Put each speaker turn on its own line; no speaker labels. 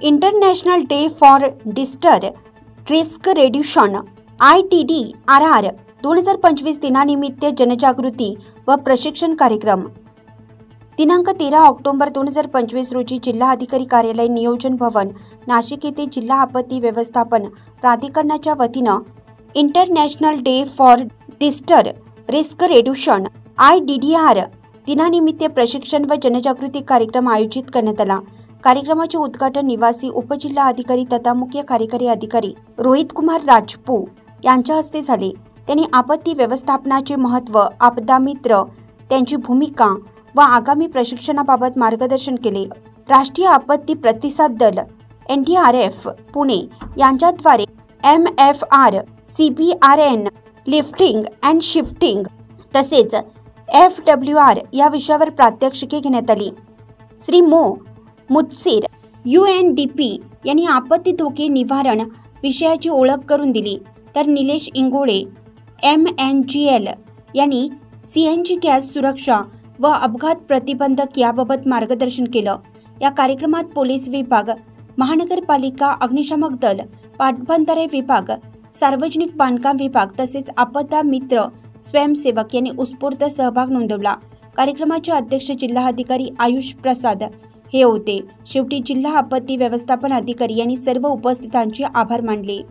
International day for disaster risk reduction ITDRR 2025 दिनानिमित्त जनजागृती व प्रशिक्षण कार्यक्रम दिनांक 13 ऑक्टोबर 2025 रोजी जिल्हा अधिकारी कार्यालय नियोजन भवन नाशिक येथे जिल्हा आपत्ती व्यवस्थापन प्राधिकरणाच्या वतीनं international day for disaster risk reduction ITDR दिनानिमित्त प्रशिक्षण व जनजागृती कार्यक्रम आयोजित करण्यात आला। कार्यक्रमाचे उद्घाटन निवासी उपजिल्हा अधिकारी तथा मुख्य कार्यकारी अधिकारी रोहित कुमार राजपू यांच्या हस्ते झाले। त्यांनी आपत्ती व्यवस्थापनाचे महत्त्व, आपदा मित्र, त्यांची भूमिका व आगामी प्रशिक्षणाबाबत मार्गदर्शन केले। राष्ट्रीय आपत्ती प्रतिसाद दल NDRF पुणे यांच्याद्वारे MFR, CBRN, lifting and shifting तसेच FWR या विषयावर प्रात्यक्षिके घेण्यात आली। श्री मो मुत्सिर UNDP यांनी आपत्ती धोके निवारण विषयाची ओळख करून दिली, तर निलेश इंगोळे MNGL यांनी CNG गॅस सुरक्षा व अपघात प्रतिबंधक याबाबत मार्गदर्शन केलं। या कार्यक्रमात पोलीस विभाग, महानगरपालिका, अग्निशमन दल, पाटबंधारे विभाग, सार्वजनिक बांधकाम विभाग तसेच आपदा मित्र स्वयंसेवक यांनी उत्स्फूर्त सहभाग नोंदवला। कार्यक्रमाचे अध्यक्ष जिल्हाधिकारी आयुष प्रसाद हे होते। शेवटी जिल्हा आपत्ती व्यवस्थापन अधिकारी यांनी सर्व उपस्थितांचे आभार मानले।